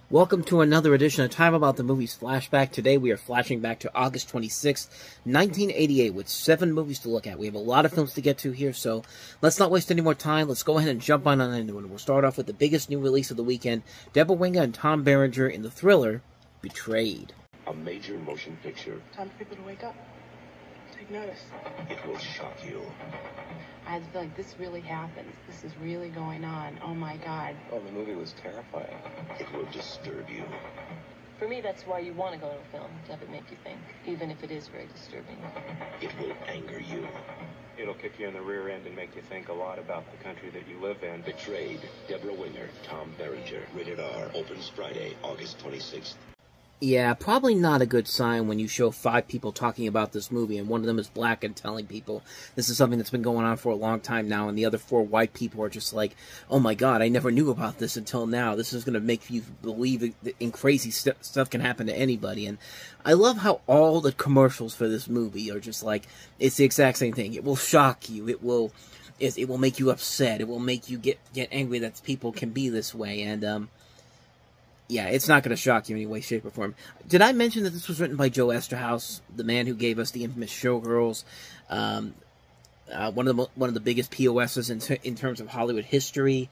Welcome to another edition of Time About the Movies Flashback. Today we are flashing back to August 26, 1988 with 7 movies to look at. We have a lot of films to get to here, so let's not waste any more time. Let's go ahead and jump on into it. We'll start off with the biggest new release of the weekend, Deborah Winger and Tom Berenger in the thriller, Betrayed. A major motion picture. Time for people to wake up. Take notice. It will shock you. I feel like this really happens. This is really going on. Oh my God. Oh, the movie was terrifying. It will disturb you. For me, that's why you want to go to a film, to have it make you think, even if it is very disturbing. It will anger you. It'll kick you in the rear end and make you think a lot about the country that you live in. Betrayed. Deborah Winger, Tom Berenger. Rated R. Opens Friday, August 26th. Yeah, probably not a good sign when you show 5 people talking about this movie, and one of them is black and telling people this is something that's been going on for a long time now, and the other 4 white people are just like, oh my god, I never knew about this until now. This is going to make you believe in crazy stuff can happen to anybody. And I love how all the commercials for this movie are just like, it's the exact same thing. It will shock you. It will make you upset. It will make you get angry that people can be this way. And, yeah, it's not going to shock you in any way, shape, or form. Did I mention that this was written by Joe Esterhaus, the man who gave us the infamous Showgirls, one of the biggest POSs in terms of Hollywood history?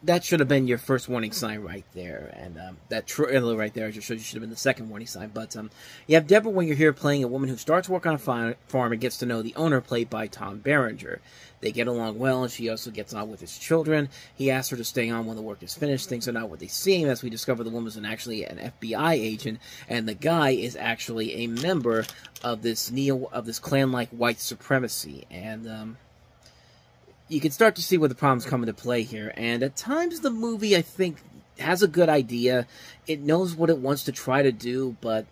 That should have been your first warning sign right there, and that trailer right there just should have been the second warning sign. But you have Deborah Winger here playing a woman who starts work on a farm and gets to know the owner, played by Tom Berenger. They get along well, and she also gets on with his children. He asks her to stay on when the work is finished. Things are not what they seem, as we discover the woman is actually an FBI agent, and the guy is actually a member of this clan-like white supremacy. And you can start to see where the problems come into play here. And at times, the movie, I think, has a good idea. It knows what it wants to try to do, but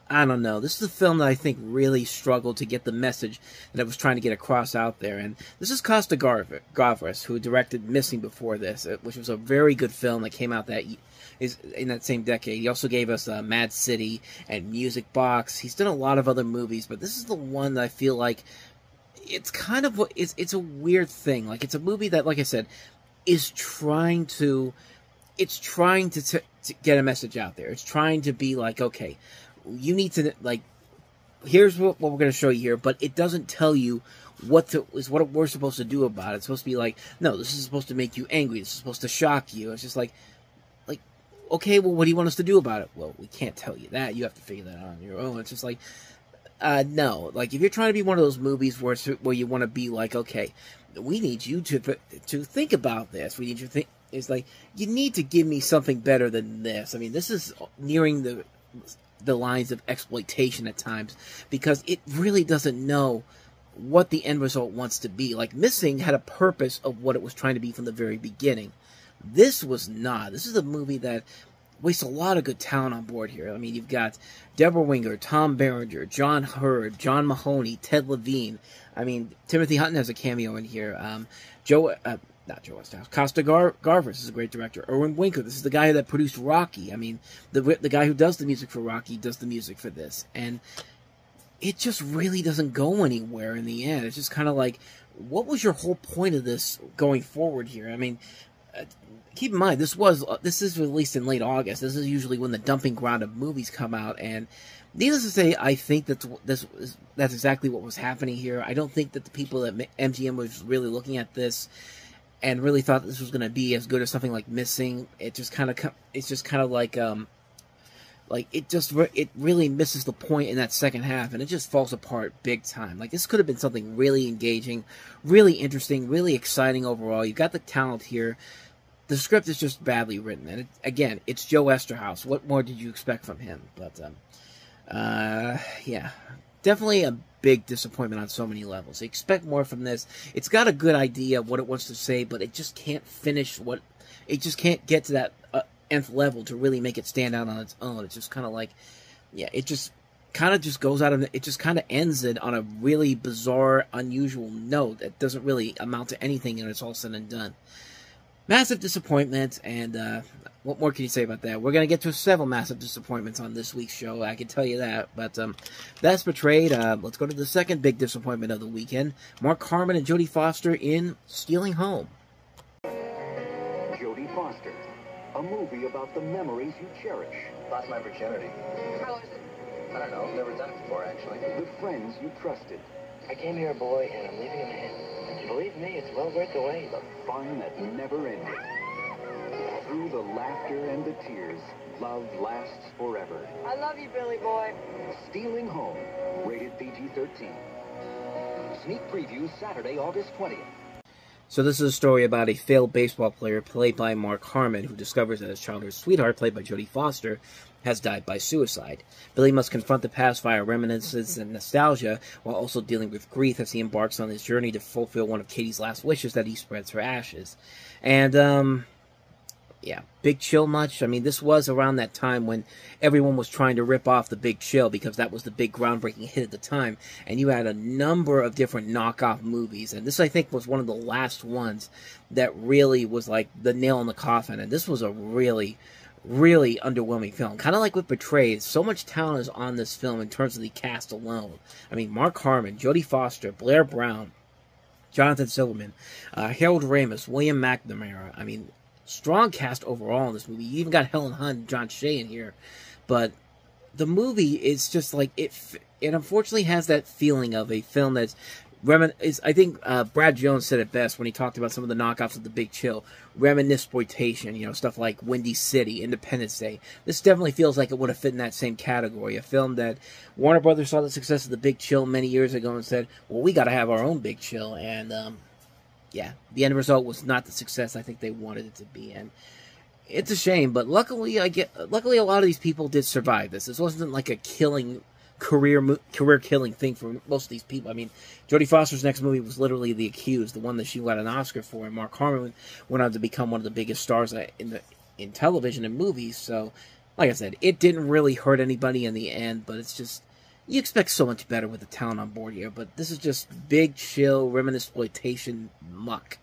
I don't know. This is a film that I think really struggled to get the message that it was trying to get across out there. And this is Costa Gavras, who directed Missing before this, which was a very good film that came out in that same decade. He also gave us Mad City and Music Box. He's done a lot of other movies, but this is the one that I feel like it's kind of it's a weird thing. Like, it's a movie that, like I said, is trying to get a message out there. It's trying to be like, okay, you need to, like, here's what we're going to show you here, but it doesn't tell you what we're supposed to do about it. It's supposed to be like, no, this is supposed to make you angry. This is supposed to shock you. It's just like, okay, well, what do you want us to do about it? Well, we can't tell you that. You have to figure that out on your own. It's just like, no. Like, if you're trying to be one of those movies where you want to be like, okay, we need you to think about this. We need you to think. It's like, you need to give me something better than this. I mean, this is nearing the lines of exploitation at times, because it really doesn't know what the end result wants to be. Like, Missing had a purpose of what it was trying to be from the very beginning. This was not. This is a movie that wastes a lot of good talent on board here. I mean, you've got Deborah Winger, Tom Berenger, John Hurd, John Mahoney, Ted Levine. I mean, Timothy Hutton has a cameo in here. Not Joe Westhouse. Costa Gavras is a great director. Irwin Winkler, this is the guy that produced Rocky. I mean, the guy who does the music for Rocky does the music for this. And it just really doesn't go anywhere in the end. It's just kind of like, what was your whole point of this going forward here? I mean, keep in mind, this is released in late August. This is usually when the dumping ground of movies come out. And needless to say, I think that's exactly what was happening here. I don't think that the people at MGM was really looking at this and really thought this was going to be as good as something like Missing. It's just kind of like it really misses the point in that second half, and it just falls apart big time. Like, this could have been something really engaging, really interesting, really exciting overall. You've got the talent here. The script is just badly written, and again, it's Joe Esterhaus. What more did you expect from him? But yeah, definitely a big disappointment on so many levels. I expect more from this. It's got a good idea of what it wants to say, but it just can't finish it just can't get to that nth level to really make it stand out on its own. It's just kind of like, yeah, it just kind of just goes out of it just kind of ends it on a really bizarre, unusual note that doesn't really amount to anything, and it's all said and done. Massive disappointment, and what more can you say about that? We're going to get to several massive disappointments on this week's show, I can tell you that. But Best Betrayed, let's go to the second big disappointment of the weekend. Mark Harmon and Jodie Foster in Stealing Home. Jodie Foster, a movie about the memories you cherish. Lost my virginity. How was it? I don't know. Never done it before, actually. The friends you trusted. I came here a boy, and I'm leaving a man. And believe me, it's well worth the wait. The fun that never ended. Through the laughter and the tears, love lasts forever. I love you, Billy boy. Stealing Home, rated PG-13. Sneak preview Saturday, August 20th. So this is a story about a failed baseball player played by Mark Harmon who discovers that his childhood sweetheart, played by Jodie Foster, has died by suicide. Billy must confront the past via reminiscences and nostalgia, while also dealing with grief as he embarks on his journey to fulfill one of Katie's last wishes, that he spreads her ashes. And, yeah, Big Chill much? I mean, this was around that time when everyone was trying to rip off the Big Chill, because that was the big groundbreaking hit at the time, and you had a number of different knockoff movies, and this, I think, was one of the last ones that really was like the nail in the coffin, and this was a really underwhelming film. Kind of like with Betrayed, so much talent is on this film in terms of the cast alone. I mean, Mark Harmon, Jodie Foster, Blair Brown, Jonathan Silverman, Harold Ramis, William McNamara. I mean, strong cast overall in this movie. You even got Helen Hunt and John Shea in here. But the movie is just like, it unfortunately has that feeling of a film that's I think Brad Jones said it best when he talked about some of the knockoffs of The Big Chill. Reminiscence, you know, stuff like Windy City, Independence Day. This definitely feels like it would have fit in that same category. A film that Warner Brothers saw the success of The Big Chill many years ago and said, well, we got to have our own Big Chill. And, yeah, the end result was not the success I think they wanted it to be. And it's a shame, but luckily a lot of these people did survive this. This wasn't like a career-killing thing for most of these people. I mean, Jodie Foster's next movie was literally The Accused, the one that she got an Oscar for, and Mark Harmon went on to become one of the biggest stars in television and movies. So, like I said, it didn't really hurt anybody in the end, but it's just, you expect so much better with the talent on board here, but this is just Big Chill, reminiscence muck.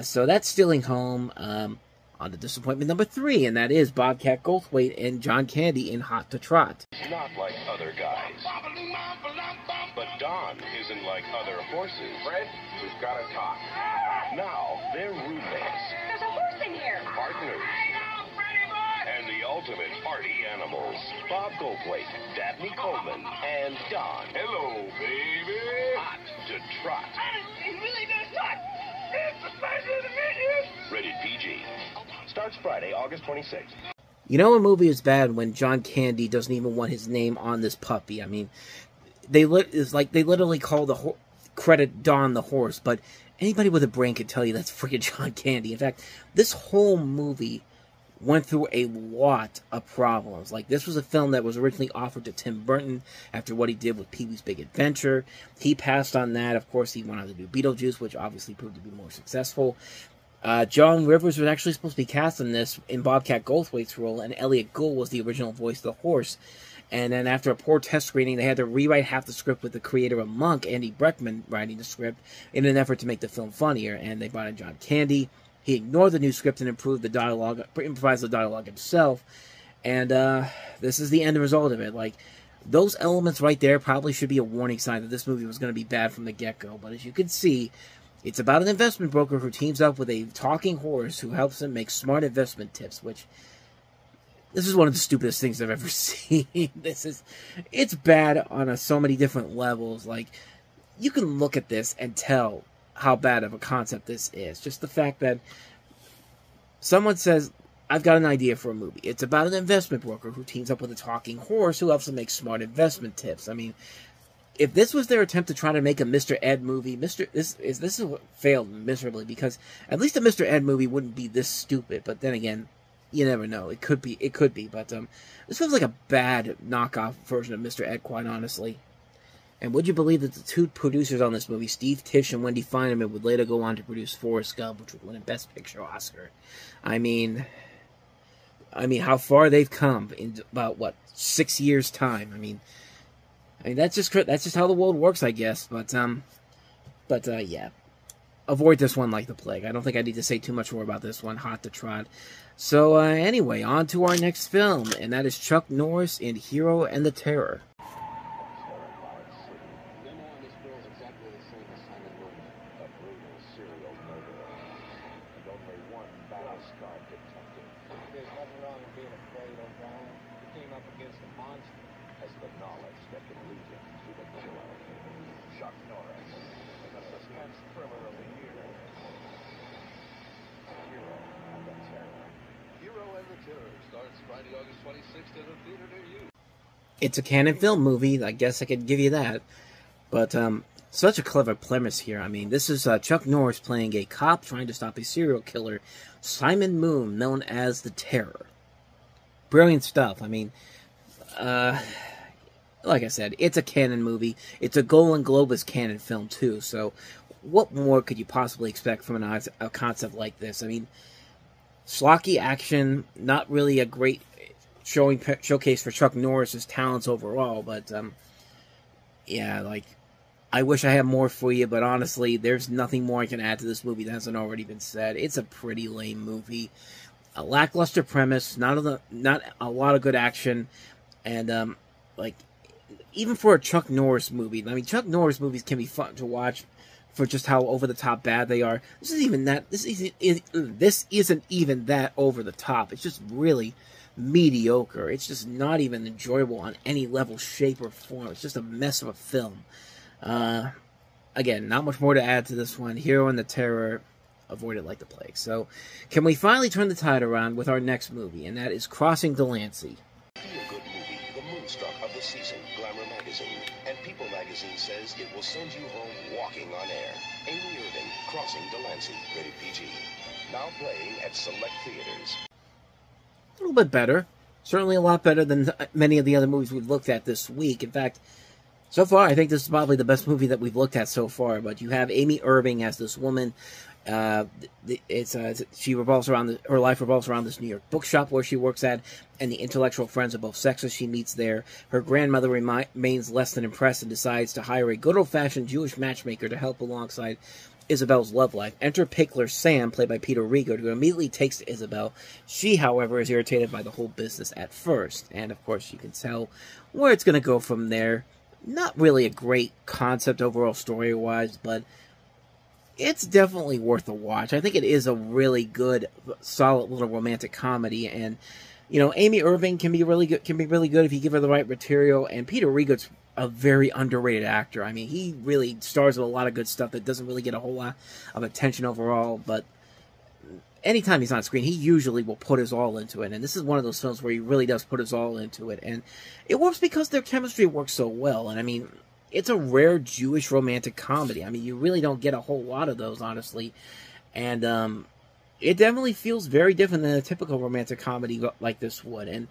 So that's Stealing Home. On to disappointment number 3, and that is Bobcat Goldthwait and John Candy in Hot to Trot. Not like other guys. But Don isn't like other horses. Fred, we've got to talk. Now they're roommates. There's a horse in here. Partners. And the ultimate party animals. Bob Goldthwait, Dabney Coleman, and Don. Hello, baby. Hot to Trot. He really does talk. It's a pleasure to meet you. Rated PG. Starts Friday, August 26th. You know a movie is bad when John Candy doesn't even want his name on this puppy. I mean, they literally call the credit Don the horse, but anybody with a brain could tell you that's freaking John Candy. In fact, this whole movie went through a lot of problems. Like, this was a film that was originally offered to Tim Burton after what he did with Pee-wee's Big Adventure. He passed on that. Of course, he went on to do Beetlejuice, which obviously proved to be more successful. John Rivers was actually supposed to be cast in this in Bobcat Goldthwait's role, and Elliot Gould was the original voice of the horse. And then after a poor test screening, they had to rewrite half the script with the creator of Monk, Andy Breckman, writing the script in an effort to make the film funnier. And they brought in John Candy. He ignored the new script and improvised the dialogue himself. And this is the end result of it. Like, those elements right there probably should be a warning sign that this movie was going to be bad from the get-go. But as you can see, it's about an investment broker who teams up with a talking horse who helps him make smart investment tips, which, this is one of the stupidest things I've ever seen. It's bad on so many different levels. Like, you can look at this and tell how bad of a concept this is. Just the fact that someone says, I've got an idea for a movie. It's about an investment broker who teams up with a talking horse who helps him make smart investment tips. I mean, if this was their attempt to try to make a Mr. Ed movie, this is what failed miserably, because at least a Mr. Ed movie wouldn't be this stupid. But then again, you never know. It could be. But this feels like a bad knockoff version of Mr. Ed, quite honestly. And would you believe that the two producers on this movie, Steve Tisch and Wendy Feinerman, would later go on to produce Forrest Gump, which would win a Best Picture Oscar? I mean, how far they've come in about, what, 6 years' time. I mean, that's just how the world works, I guess. But yeah. avoid this one like the plague. I don't think I need to say too much more about this one, Hot to Trot. So, anyway, on to our next film, and that is Chuck Norris in Hero and the Terror. It's a canon film movie, I guess I could give you that. But, such a clever premise here. I mean, this is Chuck Norris playing a cop trying to stop a serial killer, Simon Moon, known as the Terror. Brilliant stuff. I mean, like I said, it's a canon movie. It's a Golden Globus canon film, too. So, what more could you possibly expect from a concept like this? I mean, schlocky action, not really a great showcase for Chuck Norris's talents overall, but yeah, like, I wish I had more for you, but honestly, there's nothing more I can add to this movie that hasn't already been said. It's a pretty lame movie, a lackluster premise, not a lot of good action, and like, even for a Chuck Norris movie, I mean, Chuck Norris movies can be fun to watch for just how over the top bad they are. This isn't even that over the top. It's just really mediocre. It's just not even enjoyable on any level, shape, or form. It's just a mess of a film. Again, not much more to add to this one. Hero and the Terror, avoid it like the plague. So, can we finally turn the tide around with our next movie, and that is Crossing Delancey. Feel-good movie, the Moonstruck of the season, Glamour Magazine. And People Magazine says it will send you home walking on air. Amy Irving, Crossing Delancey, rated PG. Now playing at select theaters. A little bit better. Certainly a lot better than many of the other movies we've looked at this week. In fact, so far, I think this is probably the best movie that we've looked at so far. But you have Amy Irving as this woman. She revolves around her life revolves around this New York bookshop where she works at, and the intellectual friends of both sexes she meets there. Her grandmother remains less than impressed and decides to hire a good old-fashioned Jewish matchmaker to help alongside Isabel's love life. Enter Pickler Sam, played by Peter Riegert, who immediately takes to Isabel. She, however, is irritated by the whole business at first, and of course you can tell where it's going to go from there. Not really a great concept overall story-wise, but it's definitely worth a watch. I think it is a really good, solid little romantic comedy, and you know, Amy Irving can be really good. If you give her the right material, and Peter Riegert's a very underrated actor. I mean, he really stars with a lot of good stuff that doesn't really get a whole lot of attention overall, but anytime he's on screen, he usually will put his all into it, and this is one of those films where he really does put his all into it, and it works because their chemistry works so well, and I mean, it's a rare Jewish romantic comedy. I mean, you really don't get a whole lot of those, honestly, and it definitely feels very different than a typical romantic comedy like this would, and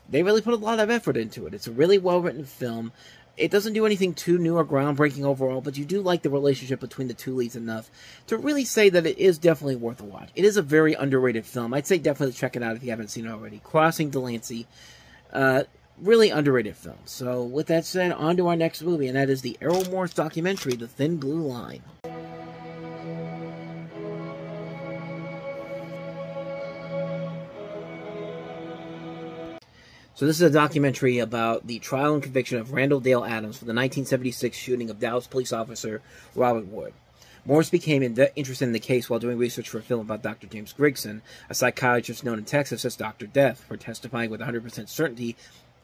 they really put a lot of effort into it. It's a really well-written film. It doesn't do anything too new or groundbreaking overall, but you do like the relationship between the two leads enough to really say that it is definitely worth a watch. It is a very underrated film. I'd say definitely check it out if you haven't seen it already. Crossing Delancey, really underrated film. So, with that said, on to our next movie, and that is the Errol Morris documentary, The Thin Blue Line. So this is a documentary about the trial and conviction of Randall Dale Adams for the 1976 shooting of Dallas police officer Robert Wood. Morris became interested in the case while doing research for a film about Dr. James Grigson, a psychiatrist known in Texas as Dr. Death, for testifying with 100% certainty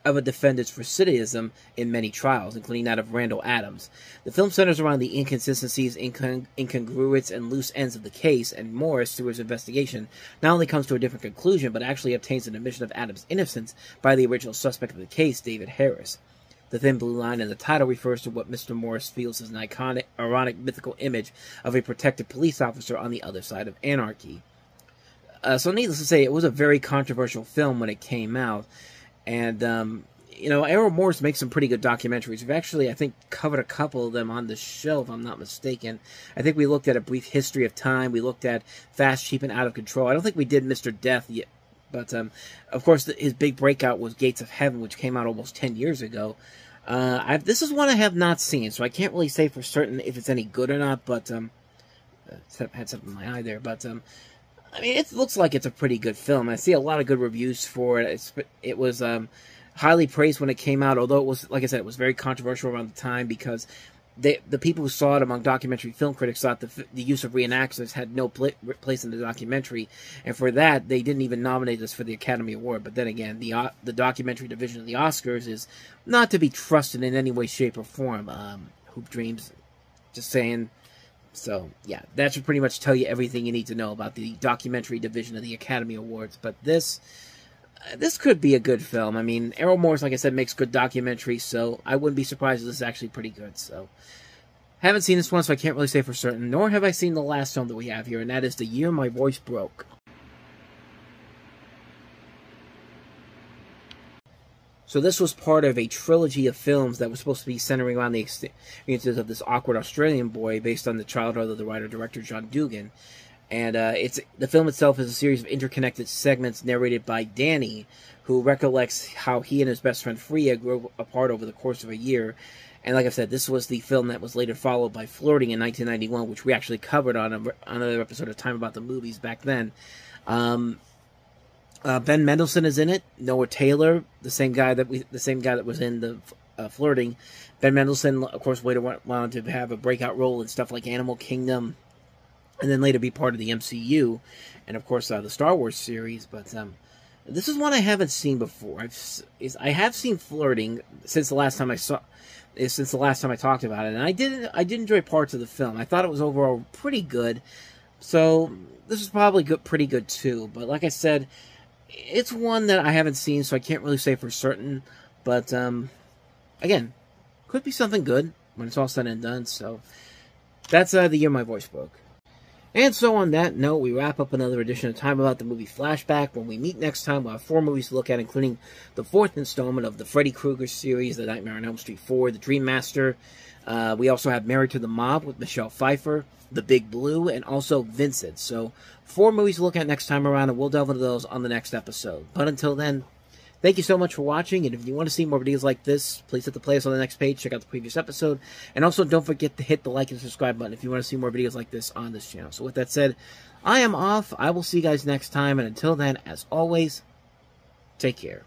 of a defendant's recidivism in many trials, including that of Randall Adams. The film centers around the inconsistencies, incongruities, and loose ends of the case, and Morris, through his investigation, not only comes to a different conclusion, but actually obtains an admission of Adams' innocence by the original suspect of the case, David Harris. The Thin Blue Line in the title refers to what Mr. Morris feels is an iconic, ironic, mythical image of a protected police officer on the other side of anarchy. So needless to say, it was a very controversial film when it came out. And, you know, Errol Morris makes some pretty good documentaries. We've actually, I think, covered a couple of them on the show, if I'm not mistaken. I think we looked at A Brief History of Time. We looked at Fast, Cheap, and Out of Control. I don't think we did Mr. Death yet. But, of course, his big breakout was Gates of Heaven, which came out almost 10 years ago. This is one I have not seen, so I can't really say for certain if it's any good or not. But had something in my eye there, but I mean, it looks like it's a pretty good film. I see a lot of good reviews for it. It was highly praised when it came out, although it was, like I said, it was very controversial around the time because the people who saw it among documentary film critics thought the use of reenactors had no place in the documentary, and for that, they didn't even nominate us for the Academy Award. But then again, the documentary division of the Oscars is not to be trusted in any way, shape, or form. Hoop Dreams, just saying. So, yeah, that should pretty much tell you everything you need to know about the documentary division of the Academy Awards. But this could be a good film. I mean, Errol Morris, like I said, makes good documentaries, so I wouldn't be surprised if this is actually pretty good. So, haven't seen this one, so I can't really say for certain, nor have I seen the last film that we have here, and that is The Year My Voice Broke. So this was part of a trilogy of films that was supposed to be centering around the experiences of this awkward Australian boy based on the childhood of the writer-director John Dugan. And the film itself is a series of interconnected segments narrated by Danny, who recollects how he and his best friend Freya grew apart over the course of a year. And like I said, this was the film that was later followed by Flirting in 1991, which we actually covered on another episode of Time About the Movies back then. Ben Mendelsohn is in it. Noah Taylor, the same guy that was in the Flirting. Ben Mendelsohn, of course, later went on to have a breakout role in stuff like Animal Kingdom, and then later be part of the MCU, and of course the Star Wars series. But this is one I haven't seen before. I have seen Flirting since the last time I talked about it, and I did enjoy parts of the film. I thought it was overall pretty good. So this is probably pretty good too. But like I said, it's one that I haven't seen, so I can't really say for certain. But again, could be something good when it's all said and done. So that's The Year My Voice Broke. And so on that note, we wrap up another edition of Time About the Movie Flashback. When we meet next time, we'll have 4 movies to look at, including the 4th installment of the Freddy Krueger series, The Nightmare on Elm Street 4, The Dream Master. We also have Married to the Mob with Michelle Pfeiffer, The Big Blue, and also Vincent. So 4 movies to look at next time around, and we'll delve into those on the next episode. But until then, thank you so much for watching, and if you want to see more videos like this, please hit the playlist on the next page, check out the previous episode, and also don't forget to hit the like and subscribe button if you want to see more videos like this on this channel. So with that said, I am off. I will see you guys next time, and until then, as always, take care.